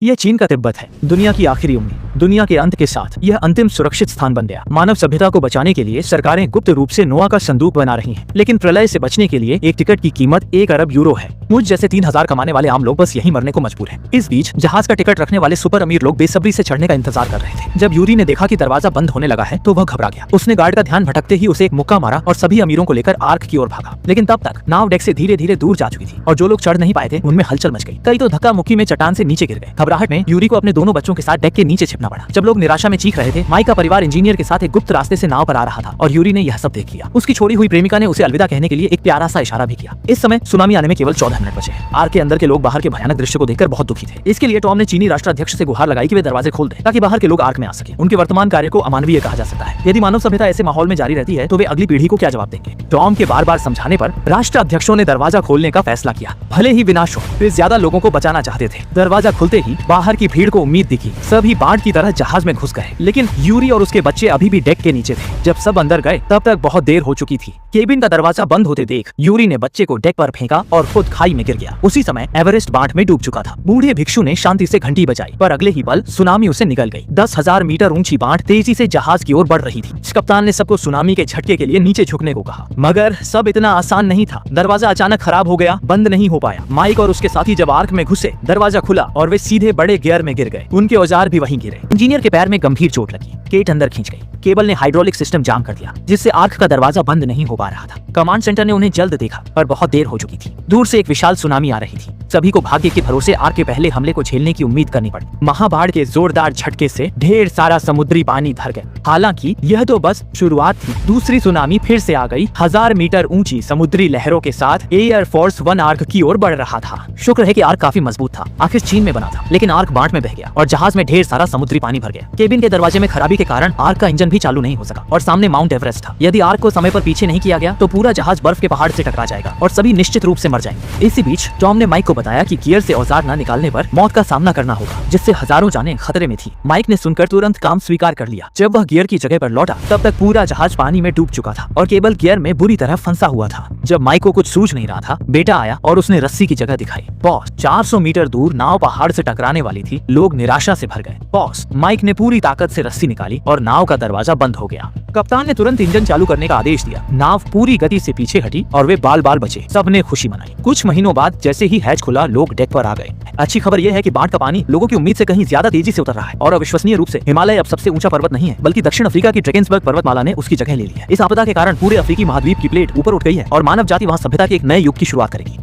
यह चीन का तिब्बत है, दुनिया की आखिरी उम्मीद। दुनिया के अंत के साथ यह अंतिम सुरक्षित स्थान बन गया। मानव सभ्यता को बचाने के लिए सरकारें गुप्त रूप से नोआ का संदूक बना रही हैं, लेकिन प्रलय से बचने के लिए एक टिकट की कीमत 1 अरब यूरो है। मुझ जैसे 3000 कमाने वाले आम लोग बस यहीं मरने को मजबूर हैं। इस बीच जहाज का टिकट रखने वाले सुपर अमीर लोग बेसब्री से चढ़ने का इंतजार कर रहे थे। जब यूरी ने देखा कि दरवाजा बंद होने लगा है तो वह घबरा गया। उसने गार्ड का ध्यान भटकते ही उसे एक मुक्का मारा और सभी अमीरों को लेकर आर्क की ओर भागा। लेकिन तब तक नाव डेक से धीरे धीरे दूर जा चुकी थी और जो लोग चढ़ नहीं पाए थे उनमें हलचल मच गई। कई तो धक्का मुक्की में चट्टान से नीचे गिर गए। घबराहट में यूरी को अपने दोनों बच्चों के साथ डेक के नीचे छिपना पड़ा। जब लोग निराशा में चीख रहे थे, माइक का परिवार इंजीनियर के साथ एक गुप्त रास्ते से नाव पर आ रहा था और यूरी ने यह सब देख लिया। उसकी छोड़ी हुई प्रेमिका ने उसे अलविदा कहने के लिए एक प्यारा सा इशारा भी किया। इस समय सुनामी आने में केवल 14 मिनट बचे। आर्क के अंदर के लोग बाहर के भयानक दृश्य को देखकर बहुत दुखी थे। इसके लिए टॉम ने चीनी राष्ट्राध्यक्ष से गुहार लगाई कि वे दरवाजे खोल दें ताकि बाहर के लोग आर्क में आ सके। उनके वर्तमान कार्य को अमानवीय कहा जा सकता है। यदि मानव सभ्यता ऐसे माहौल में जारी रहती है तो वे अगली पीढ़ी को क्या जवाब देंगे। टॉम के बार बार समझाने पर राष्ट्राध्यक्षों ने दरवाजा खोलने का फैसला किया। भले ही विनाश हो, वे ज्यादा लोगों को बचाना चाहते थे। दरवाजा खुलते ही बाहर की भीड़ को उम्मीद दिखी। सभी बाढ़ की तरह जहाज में घुस गए, लेकिन यूरी और उसके बच्चे अभी भी डेक के नीचे थे। जब सब अंदर गए तब तक बहुत देर हो चुकी थी। केबिन का दरवाजा बंद होते देख यूरी ने बच्चे को डेक पर फेंका और खुद खाई में गिर गया। उसी समय एवरेस्ट बाढ़ में डूब चुका था। बूढ़े भिक्षु ने शांति से घंटी बजाई, पर अगले ही पल सुनामी उसे निगल गई। 10,000 मीटर ऊंची बाढ़ तेजी से जहाज की ओर बढ़ रही थी। कप्तान ने सबको सुनामी के झटके के लिए नीचे झुकने को कहा, मगर सब इतना आसान नहीं था। दरवाजा अचानक खराब हो गया, बंद नहीं हो पाया। माइक और उसके साथी जब आर्क में घुसे, दरवाजा खुला और वे सीधे बड़े गियर में गिर गए। उनके औजार भी वहीं गिरे। इंजीनियर के पैर में गंभीर चोट लगी। केट अंदर खींच गई। केबल ने हाइड्रोलिक सिस्टम जाम कर दिया, जिससे आर्क का दरवाजा बंद नहीं हो पा रहा था। कमांड सेंटर ने उन्हें जल्द देखा, पर बहुत देर हो चुकी थी। दूर से एक विशाल सुनामी आ रही थी। सभी को भाग्य के भरोसे आर्क के पहले हमले को झेलने की उम्मीद करनी पड़ी। महाबाढ़ के जोरदार झटके से ढेर सारा समुद्री पानी भर गया। हालांकि यह तो बस शुरुआत थी। दूसरी सुनामी फिर से आ गई। 1000 मीटर ऊंची समुद्री लहरों के साथ एयर फोर्स 1 आर्क की ओर बढ़ रहा था। शुक्र है कि आर्क काफी मजबूत था। आखिर चीन में बना था, लेकिन आर्क बाढ़ में बह गया और जहाज में ढेर सारा समुद्री पानी भर गया। केबिन के दरवाजे में खराबी के कारण आर्क का इंजन भी चालू नहीं हो सका और सामने माउंट एवरेस्ट था। यदि आर्क को समय पर पीछे नहीं किया गया तो पूरा जहाज बर्फ के पहाड़ से टकरा जाएगा और सभी निश्चित रूप से मर जाएंगे। इसी बीच टॉम ने माइक को बताया कि गियर से औजार न निकालने पर मौत का सामना करना होगा, जिससे हजारों जानें खतरे में थी। माइक ने सुनकर तुरंत काम स्वीकार कर लिया। जब वह गियर की जगह पर लौटा तब तक पूरा जहाज पानी में डूब चुका था और केबल गियर में बुरी तरह फंसा हुआ था। जब माइक को कुछ सूझ नहीं रहा था, बेटा आया और उसने रस्सी की जगह दिखाई। बॉस, 400 मीटर दूर नाव पहाड़ से टकराने वाली थी। लोग निराशा से भर गए। बॉस, माइक ने पूरी ताकत से रस्सी निकाली और नाव का दरवाजा बंद हो गया। कप्तान ने तुरंत इंजन चालू करने का आदेश दिया। नाव पूरी गति से पीछे हटी और वे बाल बाल बचे। सबने खुशी मनाई। कुछ महीनों बाद जैसे ही हैच खुला, लोग डेक पर आ गए। अच्छी खबर यह है कि बाढ़ का पानी लोगों की उम्मीद से कहीं ज्यादा तेजी से उतर रहा है और अविश्वसनीय रूप से हिमालय अब सबसे ऊंचा पर्वत नहीं है, बल्कि दक्षिण अफ्रीका की ड्रैगन्सबर्ग पर्वतमाला ने उसकी जगह ले ली है। इस आपदा के कारण पूरे अफ्रीकी महाद्वीप की प्लेट ऊपर उठ गई है और मानव जाति वहां सभ्यता के एक नए युग की शुरुआत करेगी।